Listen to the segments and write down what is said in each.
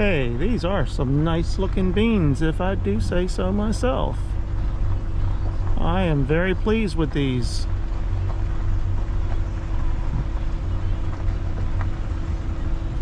Hey, these are some nice looking beans, if I do say so myself. I am very pleased with these.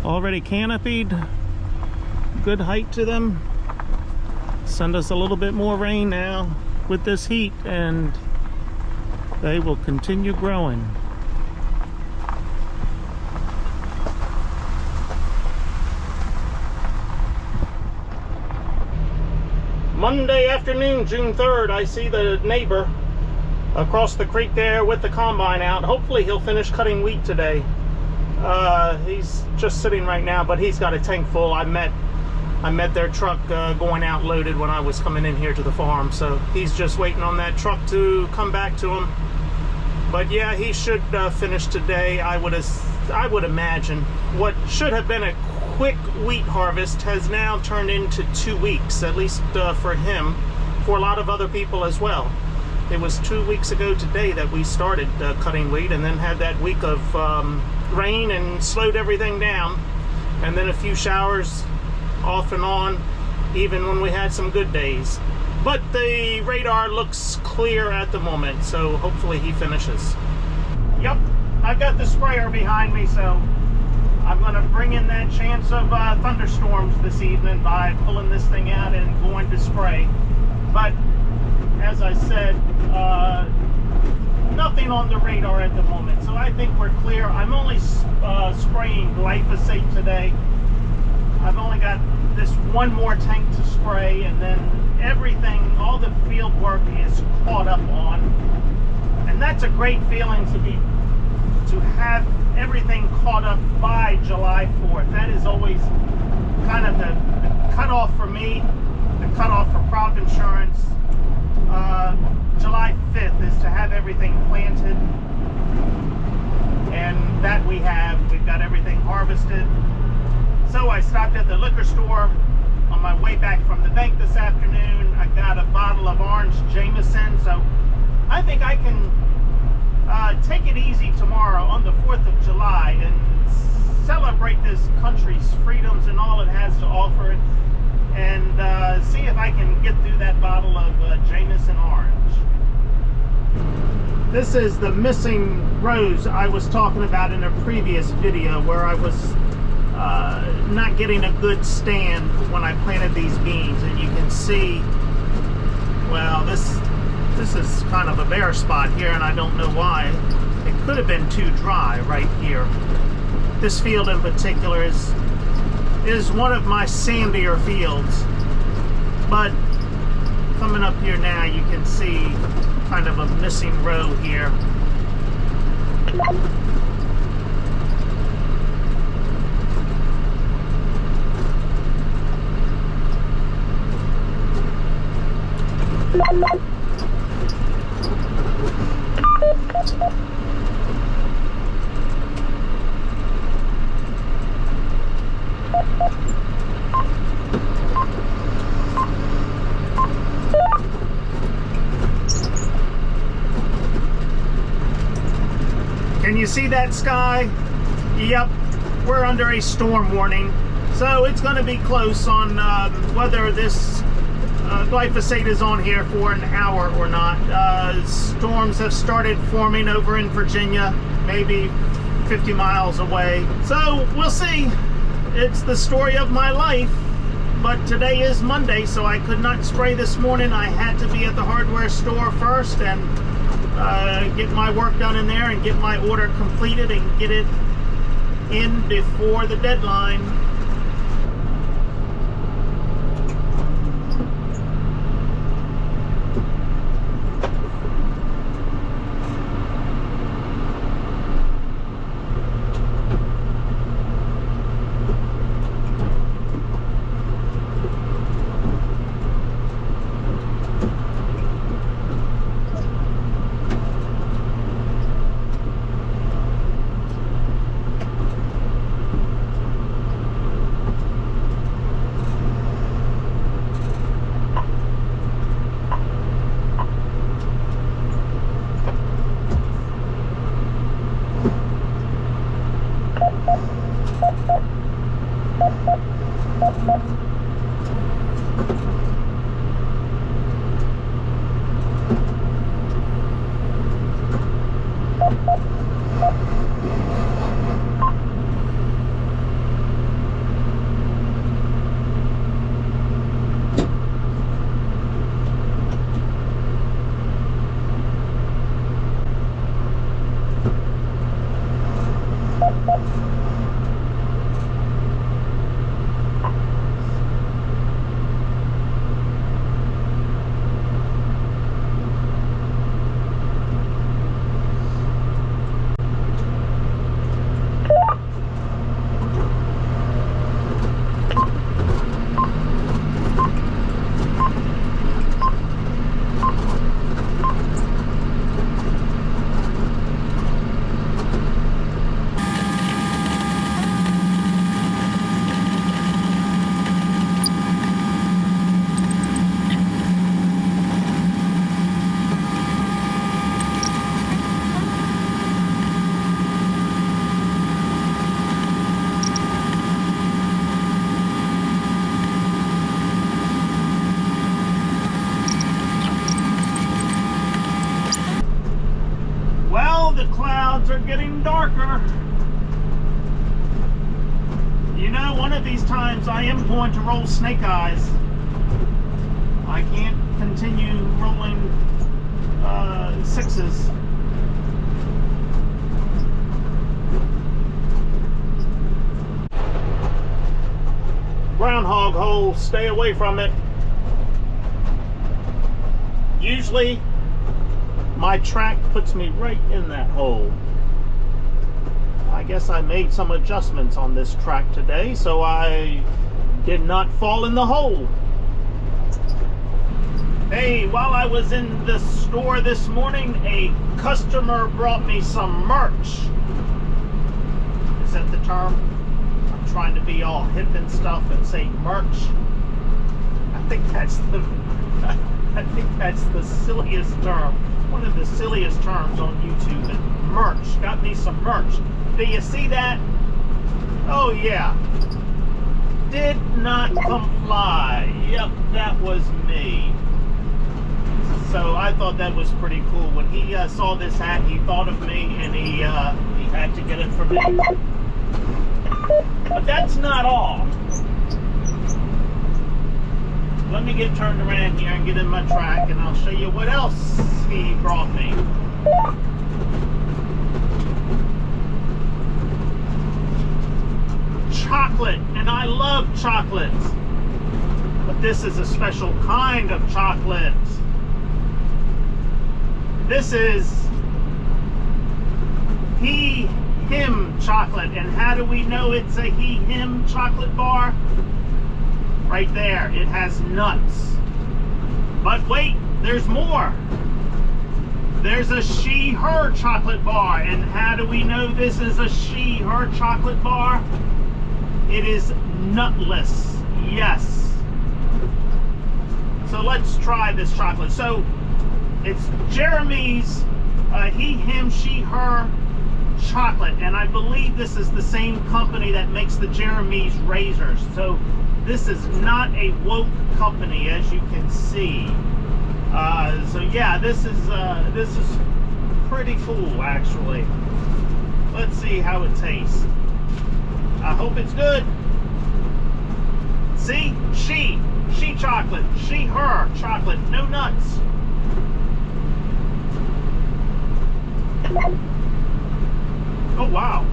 Already canopied, good height to them. Send us a little bit more rain now with this heat and they will continue growing. Monday afternoon, June 3rd, I see the neighbor across the creek there with the combine out. Hopefully he'll finish cutting wheat today. He's just sitting right now, but he's got a tank full. I met their truck going out loaded when I was coming in here to the farm, so he's just waiting on that truck to come back to him. But yeah, he should finish today. I would imagine. What should have been a quick wheat harvest has now turned into 2 weeks, at least for him, for a lot of other people as well. It was 2 weeks ago today that we started cutting wheat, and then had that week of rain and slowed everything down, and then a few showers off and on, even when we had some good days. But the radar looks clear at the moment, so hopefully he finishes. Yep, I've got the sprayer behind me, so I'm going to bring in that chance of thunderstorms this evening by pulling this thing out and going to spray. But as I said, nothing on the radar at the moment, so I think we're clear. I'm only spraying glyphosate today. I've only got this one more tank to spray, and then everything, all the field work is caught up on. And that's a great feeling to have everything caught up by July 4th. That is always kind of the cutoff for me, the cutoff for crop insurance. July 5th is to have everything planted, and that we've got everything harvested. So I stopped at the liquor store on my way back from the bank this afternoon. I got a bottle of orange Jameson, so I think I can take it easy tomorrow on the 4th of July and celebrate this country's freedoms and all it has to offer, and see if I can get through that bottle of Jameson orange. This is the missing rows I was talking about in a previous video, where I was not getting a good stand when I planted these beans, and you can see, well, this is kind of a bare spot here, and I don't know why. It could have been too dry right here. This field in particular is one of my sandier fields, but coming up here now you can see kind of a missing row here. Can you see that sky? Yep, we're under a storm warning, so it's going to be close on whether this glyphosate is on here for an hour or not. Storms have started forming over in Virginia, maybe 50 miles away. So we'll see. It's the story of my life. But today is Monday, so I could not spray this morning. I had to be at the hardware store first and get my work done in there and get my order completed and get it in before the deadline. the clouds are getting darker. You know, one of these times I am going to roll snake eyes. I can't continue rolling sixes. Groundhog hole, stay away from it. Usually my track puts me right in that hole. I guess I made some adjustments on this track today, so I did not fall in the hole. Hey, while I was in the store this morning, a customer brought me some merch. Is that the term? I'm trying to be all hip and stuff and say merch. I think that's the silliest term. One of the silliest terms on YouTube. But merch. Got me some merch. Do you see that? Oh yeah. Did not comply. Yep, that was me. So I thought that was pretty cool. When he saw this hat, he thought of me, and he had to get it for me. But that's not all. Let me get turned around here and get in my track, and I'll show you what else he brought me. Chocolate, and I love chocolate. But this is a special kind of chocolate. This is he/him chocolate. And how do we know it's a he/him chocolate bar? Right there, it has nuts. But wait, there's more. There's a she/her chocolate bar. And how do we know this is a she/her chocolate bar? It is nutless. Yes. So let's try this chocolate. So it's Jeremy's he/him, she/her chocolate, and I believe this is the same company that makes the Jeremy's razors. So this is not a woke company, as you can see. So yeah, this is pretty cool, actually. Let's see how it tastes. I hope it's good. See, she chocolate, she/her chocolate, no nuts. Oh wow.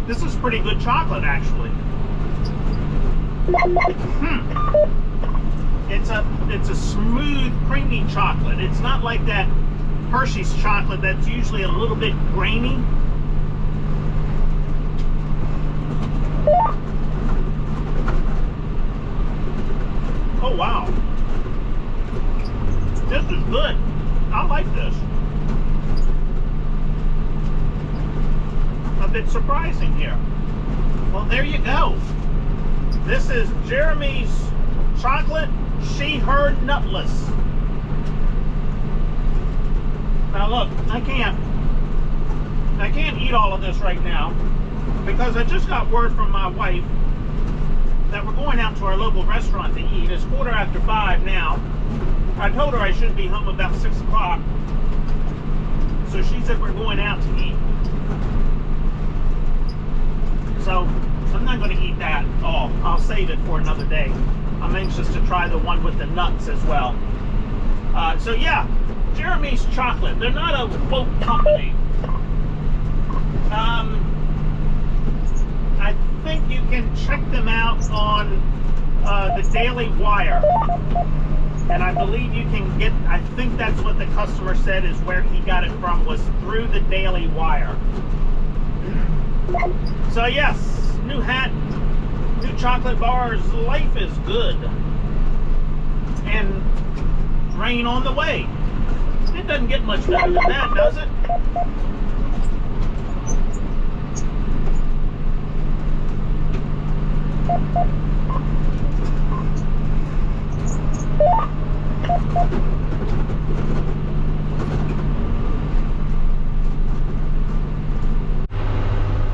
This is pretty good chocolate, actually. It's a smooth, creamy chocolate. It's not like that Hershey's chocolate that's usually a little bit grainy. Oh wow. This is good. I like this. A bit surprising here. Well, there you go. This is Jeremy's chocolate, she/her nutless. Now look, I can't eat all of this right now because I just got word from my wife that we're going out to our local restaurant to eat. It's 5:15 now. I told her I should be home about 6 o'clock. So she said we're going out to eat. So I'm not going to eat that all. I'll save it for another day. I'm anxious to try the one with the nuts as well. So yeah, Jeremy's chocolate. They're not a woke company. I think you can check them out on the Daily Wire. And I believe you can get, I think that's what the customer said is where he got it from, was through the Daily Wire. So yes, new hat, new chocolate bars, life is good. And rain on the way. It doesn't get much better than that, does it?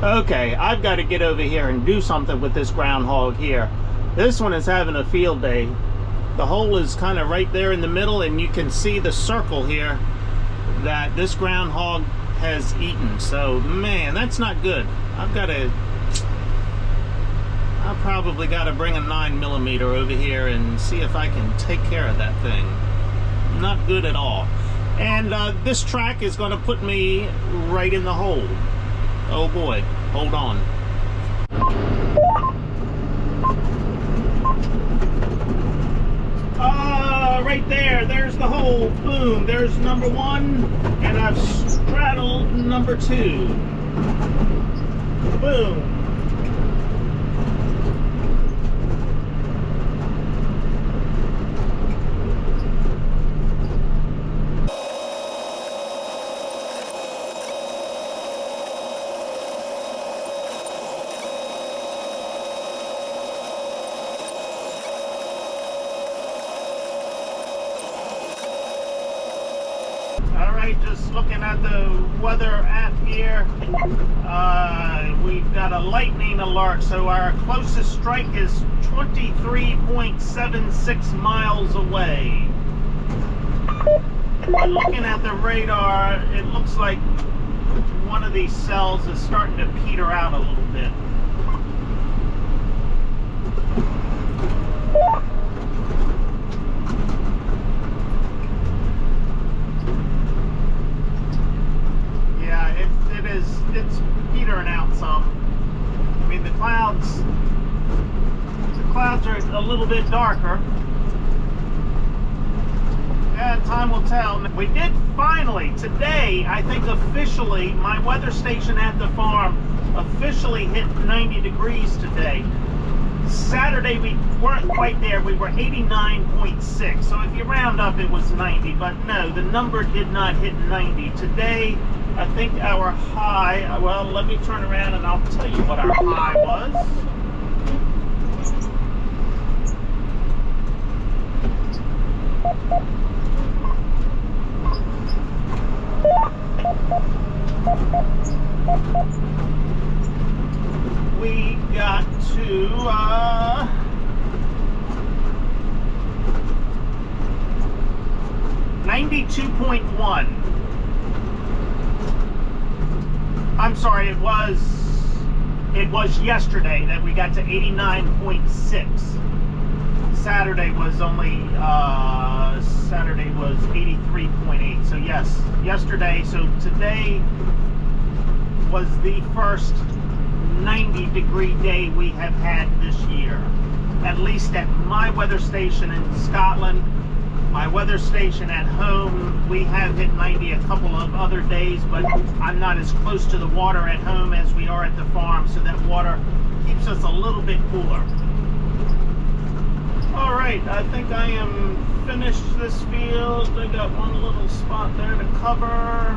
Okay, I've got to get over here and do something with this groundhog here. This one is having a field day. The hole is kind of right there in the middle, and you can see the circle here that this groundhog has eaten. So, man, that's not good. I probably got to bring a 9mm over here and see if I can take care of that thing. Not good at all. And this track is going to put me right in the hole. Oh boy, hold on. Right there's the hole. Boom, there's number 1, and I've straddled number 2. Boom. Alright, just looking at the weather app here, we've got a lightning alert, so our closest strike is 23.76 miles away. Looking at the radar, it looks like one of these cells is starting to peter out a little bit. It's petering out some. I mean, the clouds are a little bit darker. Yeah, time will tell. We did finally, today, I think officially, my weather station at the farm officially hit 90 degrees today. Saturday we weren't quite there, we were 89.6, so if you round up it was 90, but no, the number did not hit 90. Today, I think our high, well, let me turn around and I'll tell you what our high was. We got to 92.1. I'm sorry, it was yesterday that we got to 89.6. Saturday was only Saturday was 83.8. So yes, yesterday. So today was the first 90-degree day we have had this year. At least at my weather station in Scotland. My weather station at home, we have hit 90 a couple of other days, but I'm not as close to the water at home as we are at the farm, so that water keeps us a little bit cooler. All right, I think I am finished this field. I got one little spot there to cover.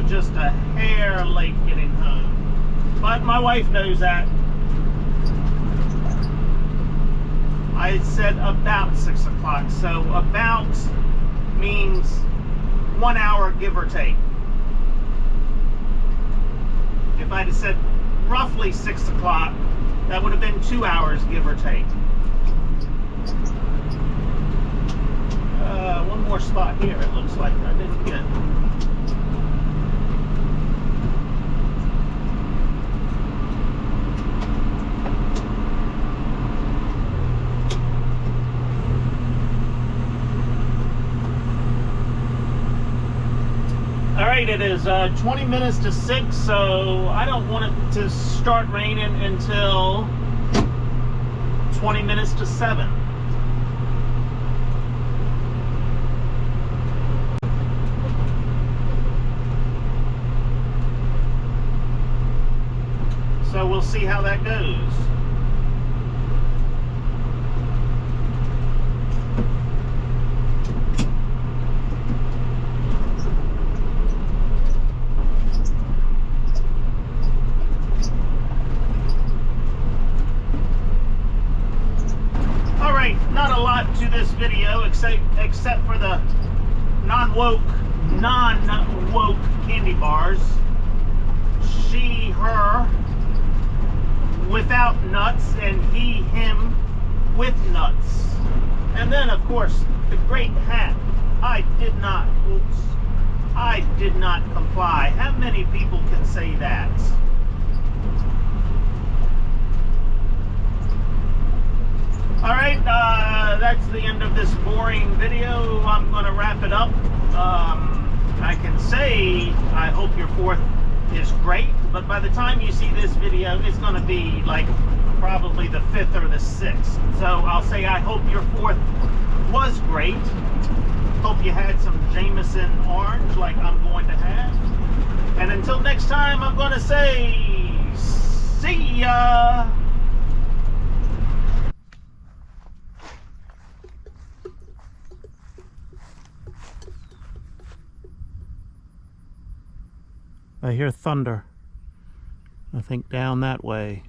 Just a hair late getting home, but my wife knows that. I said about 6 o'clock, so about means 1 hour give or take. If I'd have said roughly 6 o'clock, that would have been 2 hours give or take. One more spot here, it looks like I didn't get. Alright, it is 20 minutes to 6, so I don't want it to start raining until 20 minutes to 7. So we'll see how that goes. video, except for the non-woke candy bars. She, her, without nuts, and he, him, with nuts. And then, of course, the great hat. I did not comply. How many people can say that? Alright, that's the end of this boring video. I'm going to wrap it up. I can say I hope your 4th is great, but by the time you see this video, it's going to be like probably the 5th or the 6th. So I'll say I hope your 4th was great. Hope you had some Jameson orange like I'm going to have. And until next time, I'm going to say, see ya! I hear thunder. I think down that way.